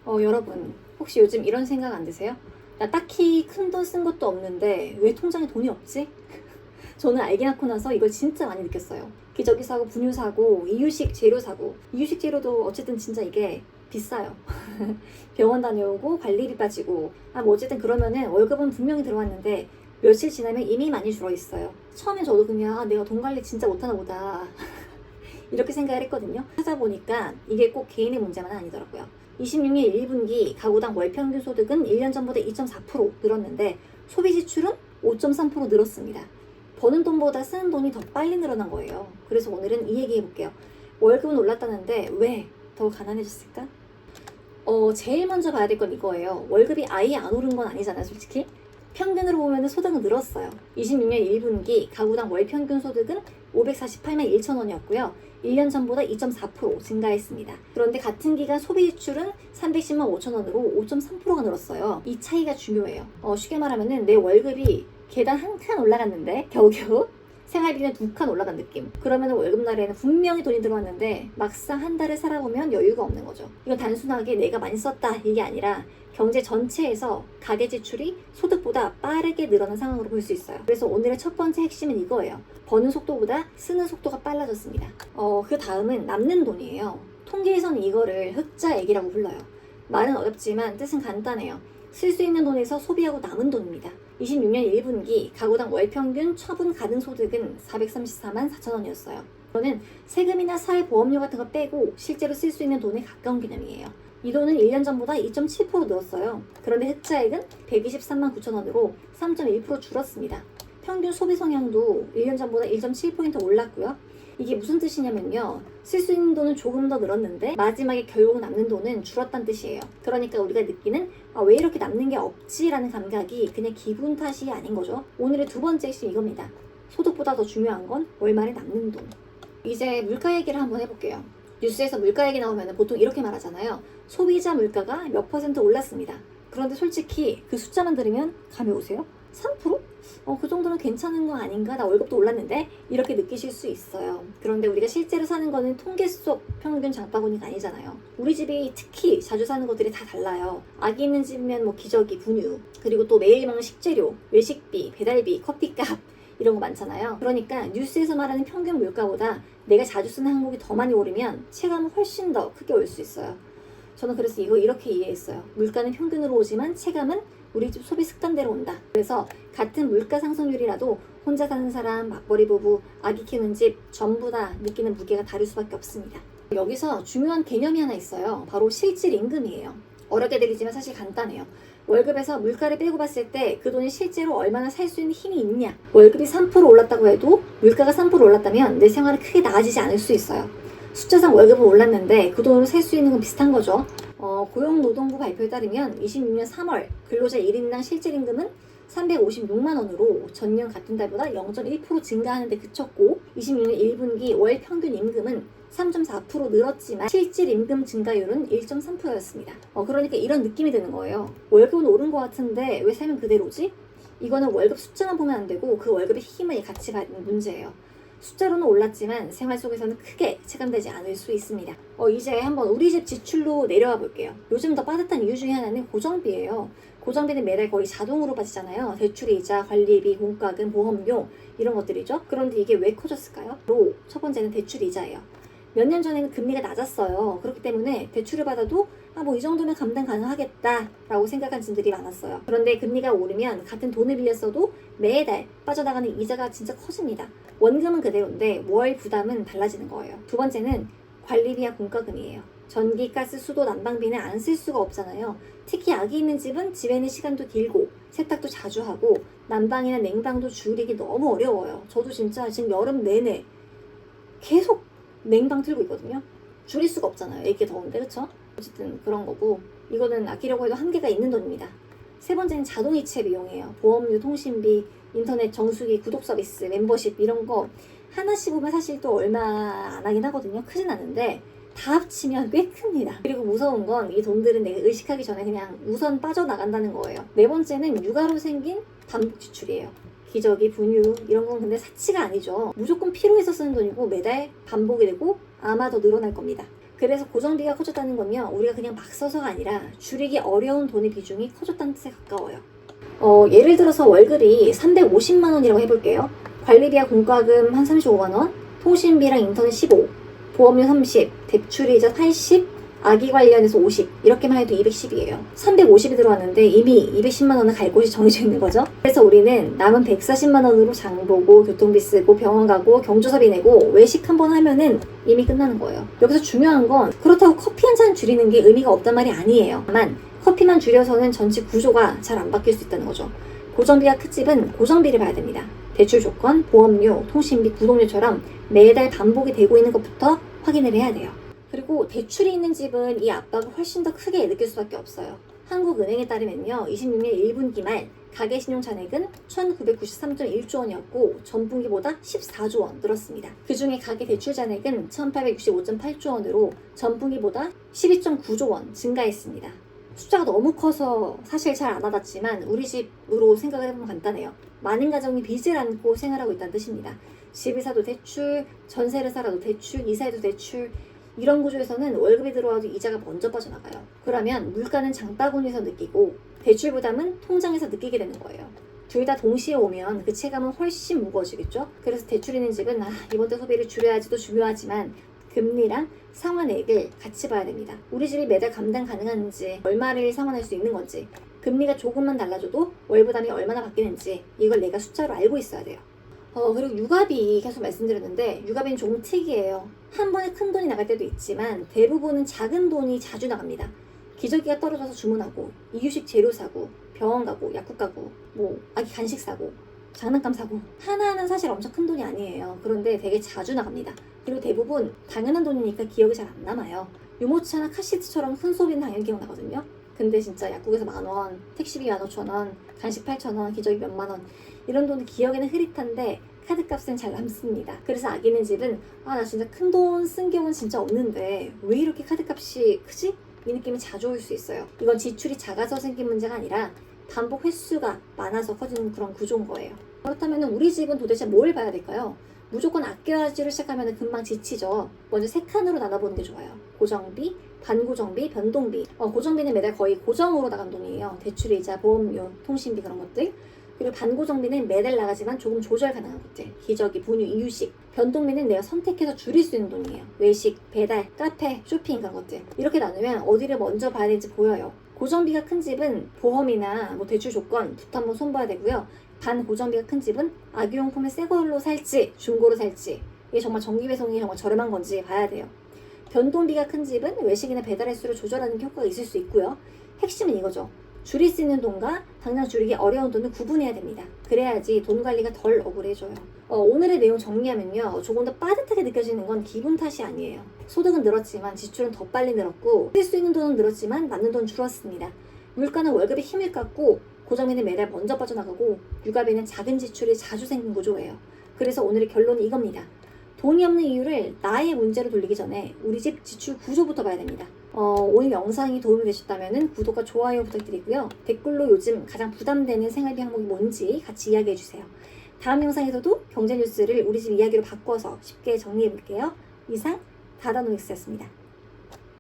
여러분, 혹시 요즘 이런 생각 안 드세요? 나 딱히 큰 돈 쓴 것도 없는데 왜 통장에 돈이 없지? 저는 알게 낳고 나서 이걸 진짜 많이 느꼈어요. 기저귀 사고, 분유 사고, 이유식 재료 사고. 이유식 재료도 어쨌든 진짜 이게 비싸요. 병원 다녀오고 관리비 빠지고. 뭐 어쨌든 그러면은 월급은 분명히 들어왔는데 며칠 지나면 이미 많이 줄어 있어요. 처음엔 저도 그냥 내가 돈 관리 진짜 못하나 보다. 이렇게 생각을 했거든요. 찾아보니까 이게 꼭 개인의 문제만은 아니더라고요. 26년 1분기 가구당 월 평균 소득은 1년 전보다 2.4% 늘었는데 소비 지출은 5.3% 늘었습니다. 버는 돈보다 쓰는 돈이 더 빨리 늘어난 거예요. 그래서 오늘은 이 얘기 해볼게요. 월급은 올랐다는데 왜 더 가난해졌을까? 제일 먼저 봐야 될 건 이거예요. 월급이 아예 안 오른 건 아니잖아요, 솔직히. 평균으로 보면 소득은 늘었어요. 26년 1분기 가구당 월 평균 소득은 548만 1천 원이었고요. 1년 전보다 2.4% 증가했습니다. 그런데 같은 기간 소비 지출은 310만 5천 원으로 5.3%가 늘었어요. 이 차이가 중요해요. 쉽게 말하면 내 월급이 계단 한 칸 올라갔는데 겨우겨우 생활비는 2칸 올라간 느낌. 그러면 월급날에는 분명히 돈이 들어왔는데 막상 한 달을 살아보면 여유가 없는 거죠. 이건 단순하게 내가 많이 썼다 이게 아니라 경제 전체에서 가계 지출이 소득보다 빠르게 늘어난 상황으로 볼 수 있어요. 그래서 오늘의 첫 번째 핵심은 이거예요. 버는 속도보다 쓰는 속도가 빨라졌습니다. 그 다음은 남는 돈이에요. 통계에서는 이거를 흑자액이라고 불러요. 말은 어렵지만 뜻은 간단해요. 쓸 수 있는 돈에서 소비하고 남은 돈입니다. 26년 1분기 가구당 월평균 처분 가등소득은 434만 4천 원이었어요. 이거는 세금이나 사회보험료 같은 거 빼고 실제로 쓸 수 있는 돈에 가까운 개념이에요. 이 돈은 1년 전보다 2.7% 늘었어요. 그런데 흑자액은 123만 9천 원으로 3.1% 줄었습니다. 평균 소비 성향도 1년 전보다 1.7포인트 올랐고요. 이게 무슨 뜻이냐면요. 쓸 수 있는 돈은 조금 더 늘었는데 마지막에 결국 남는 돈은 줄었다는 뜻이에요. 그러니까 우리가 느끼는 왜 이렇게 남는 게 없지? 라는 감각이 그냥 기분 탓이 아닌 거죠. 오늘의 두 번째 핵심 이겁니다. 소득보다 더 중요한 건 월말에 남는 돈. 이제 물가 얘기를 한번 해볼게요. 뉴스에서 물가 얘기 나오면 보통 이렇게 말하잖아요. 소비자 물가가 몇 퍼센트 올랐습니다. 그런데 솔직히 그 숫자만 들으면 감이 오세요? 3%? 그 정도면 괜찮은 거 아닌가? 나 월급도 올랐는데? 이렇게 느끼실 수 있어요. 그런데 우리가 실제로 사는 거는 통계 속 평균 장바구니가 아니잖아요. 우리 집이 특히 자주 사는 것들이 다 달라요. 아기 있는 집이면 기저귀, 분유, 그리고 또 매일 먹는 식재료, 외식비, 배달비, 커피값 이런 거 많잖아요. 그러니까 뉴스에서 말하는 평균 물가보다 내가 자주 쓰는 항목이 더 많이 오르면 체감은 훨씬 더 크게 올 수 있어요. 저는 그래서 이거 이렇게 이해했어요. 물가는 평균으로 오지만 체감은 우리 집 소비 습관대로 온다. 그래서 같은 물가 상승률이라도 혼자 사는 사람, 맞벌이 부부, 아기 키우는 집 전부 다 느끼는 무게가 다를 수밖에 없습니다. 여기서 중요한 개념이 하나 있어요. 바로 실질 임금이에요. 어렵게 들리지만 사실 간단해요. 월급에서 물가를 빼고 봤을 때 그 돈이 실제로 얼마나 살 수 있는 힘이 있냐. 월급이 3% 올랐다고 해도 물가가 3% 올랐다면 내 생활이 크게 나아지지 않을 수 있어요. 숫자상 월급은 올랐는데 그 돈으로 살 수 있는 건 비슷한 거죠. 고용노동부 발표에 따르면 26년 3월 근로자 1인당 실질임금은 356만 원으로 전년 같은 달보다 0.1% 증가하는 데 그쳤고 26년 1분기 월 평균 임금은 3.4% 늘었지만 실질 임금 증가율은 1.3%였습니다. 그러니까 이런 느낌이 드는 거예요. 월급은 오른 것 같은데 왜 삶은 그대로지? 이거는 월급 숫자만 보면 안 되고 그 월급의 힘을 같이 받는 문제예요. 숫자로는 올랐지만 생활 속에서는 크게 체감되지 않을 수 있습니다. 이제 한번 우리 집 지출로 내려와 볼게요. 요즘 더 빠듯한 이유 중에 하나는 고정비예요. 고정비는 매달 거의 자동으로 빠지잖아요. 대출이자, 관리비, 공과금, 보험료 이런 것들이죠. 그런데 이게 왜 커졌을까요? 첫 번째는 대출이자예요. 몇 년 전에는 금리가 낮았어요. 그렇기 때문에 대출을 받아도 이 정도면 감당 가능하겠다 라고 생각한 분들이 많았어요. 그런데 금리가 오르면 같은 돈을 빌렸어도 매달 빠져나가는 이자가 진짜 커집니다. 원금은 그대로인데 월 부담은 달라지는 거예요. 두 번째는 관리비와 공과금이에요. 전기, 가스, 수도, 난방비는 안 쓸 수가 없잖아요. 특히 아기 있는 집은 집에 있는 시간도 길고 세탁도 자주 하고 난방이나 냉방도 줄이기 너무 어려워요. 저도 진짜 지금 여름 내내 계속 냉방 틀고 있거든요. 줄일 수가 없잖아요. 이게 더운데, 그쵸? 어쨌든 그런 거고 이거는 아끼려고 해도 한계가 있는 돈입니다. 세 번째는 자동이체 비용이에요. 보험료, 통신비, 인터넷 정수기, 구독 서비스, 멤버십 이런 거 하나씩 보면 사실 또 얼마 안 하긴 하거든요. 크진 않은데 다 합치면 꽤 큽니다. 그리고 무서운 건 이 돈들은 내가 의식하기 전에 그냥 우선 빠져나간다는 거예요. 네 번째는 육아로 생긴 반복 지출이에요. 기저귀, 분유 이런 건 근데 사치가 아니죠. 무조건 필요해서 쓰는 돈이고 매달 반복이 되고 아마 더 늘어날 겁니다. 그래서 고정비가 커졌다는 건요, 우리가 그냥 막 써서가 아니라 줄이기 어려운 돈의 비중이 커졌다는 뜻에 가까워요. 예를 들어서 월급이 350만 원이라고 해볼게요. 관리비와 공과금 한 35만 원, 통신비랑 인터넷 15, 보험료 30, 대출이자 80, 아기 관리원에서 50, 이렇게만 해도 210이에요. 350이 들어왔는데 이미 210만 원은 갈 곳이 정해져 있는 거죠. 그래서 우리는 남은 140만 원으로 장 보고 교통비 쓰고 병원 가고 경조사비 내고 외식 한 번 하면은 이미 끝나는 거예요. 여기서 중요한 건 그렇다고 커피 한 잔 줄이는 게 의미가 없단 말이 아니에요. 다만 커피만 줄여서는 전체 구조가 잘 안 바뀔 수 있다는 거죠. 고정비가 큰 집은 고정비를 봐야 됩니다. 대출 조건, 보험료, 통신비, 구독료처럼 매달 반복이 되고 있는 것부터 확인을 해야 돼요. 그리고 대출이 있는 집은 이 압박을 훨씬 더 크게 느낄 수밖에 없어요. 한국은행에 따르면요, 26년 1분기 말 가계신용 잔액은 1993.1조 원이었고 전분기보다 14조 원 늘었습니다. 그중에 가계대출 잔액은 1865.8조 원으로 전분기보다 12.9조 원 증가했습니다. 숫자가 너무 커서 사실 잘 안 와닿지만 우리 집으로 생각을 해보면 간단해요. 많은 가정이 빚을 안고 생활하고 있다는 뜻입니다. 집을 사도 대출, 전세를 살아도 대출, 이사해도 대출. 이런 구조에서는 월급이 들어와도 이자가 먼저 빠져나가요. 그러면 물가는 장바구니에서 느끼고 대출 부담은 통장에서 느끼게 되는 거예요. 둘 다 동시에 오면 그 체감은 훨씬 무거워지겠죠? 그래서 대출 있는 집은 이번 달 소비를 줄여야지도 중요하지만 금리랑 상환액을 같이 봐야 됩니다. 우리 집이 매달 감당 가능한지, 얼마를 상환할 수 있는 건지, 금리가 조금만 달라져도 월 부담이 얼마나 바뀌는지 이걸 내가 숫자로 알고 있어야 돼요. 그리고 육아비 계속 말씀드렸는데 육아비는 조금 특이해요. 한 번에 큰 돈이 나갈 때도 있지만 대부분은 작은 돈이 자주 나갑니다. 기저귀가 떨어져서 주문하고, 이유식 재료 사고, 병원 가고, 약국 가고, 아기 간식 사고, 장난감 사고, 하나는 사실 엄청 큰 돈이 아니에요. 그런데 되게 자주 나갑니다. 그리고 대부분 당연한 돈이니까 기억이 잘 안 남아요. 유모차나 카시트처럼 큰 소비는 당연히 기억나거든요. 근데 진짜 약국에서 10,000원, 택시비 15,000원, 간식 8,000원, 기저귀 몇만 원, 이런 돈은 기억에는 흐릿한데 카드값은 잘 남습니다. 그래서 아기 있는 집은 나 진짜 큰 돈 쓴 경우는 진짜 없는데 왜 이렇게 카드값이 크지? 이 느낌이 자주 올 수 있어요. 이건 지출이 작아서 생긴 문제가 아니라 반복 횟수가 많아서 커지는 그런 구조인 거예요. 그렇다면 우리 집은 도대체 뭘 봐야 될까요? 무조건 아껴야지를 시작하면 금방 지치죠. 먼저 3칸으로 나눠보는 게 좋아요. 고정비, 반고정비, 변동비. 고정비는 매달 거의 고정으로 나간 돈이에요. 대출이자, 보험료, 통신비 그런 것들. 그리고 반고정비는 매달 나가지만 조금 조절 가능한 것들. 기저귀, 분유, 이유식. 변동비는 내가 선택해서 줄일 수 있는 돈이에요. 외식, 배달, 카페, 쇼핑 그런 것들. 이렇게 나누면 어디를 먼저 봐야 될지 보여요. 고정비가 큰 집은 보험이나 대출 조건부터 한번 손봐야 되고요. 반고정비가 큰 집은 아기용품을 새 걸로 살지 중고로 살지, 이게 정말 정기 배송이 정말 저렴한 건지 봐야 돼요. 변동비가 큰 집은 외식이나 배달 횟수를 조절하는 게 효과가 있을 수 있고요. 핵심은 이거죠. 줄일 수 있는 돈과 당장 줄이기 어려운 돈을 구분해야 됩니다. 그래야지 돈 관리가 덜 억울해져요. 오늘의 내용 정리하면요, 조금 더 빠듯하게 느껴지는 건 기분 탓이 아니에요. 소득은 늘었지만 지출은 더 빨리 늘었고, 쓸 수 있는 돈은 늘었지만 남는 돈 줄었습니다. 물가는 월급에 힘을 깎고, 고정비는 매달 먼저 빠져나가고, 육아비는 작은 지출이 자주 생긴 구조예요. 그래서 오늘의 결론은 이겁니다. 돈이 없는 이유를 나의 문제로 돌리기 전에 우리 집 지출 구조부터 봐야 됩니다. 오늘 영상이 도움이 되셨다면 구독과 좋아요 부탁드리고요. 댓글로 요즘 가장 부담되는 생활비 항목이 뭔지 같이 이야기해주세요. 다음 영상에서도 경제 뉴스를 우리 집 이야기로 바꿔서 쉽게 정리해볼게요. 이상 다다노믹스였습니다.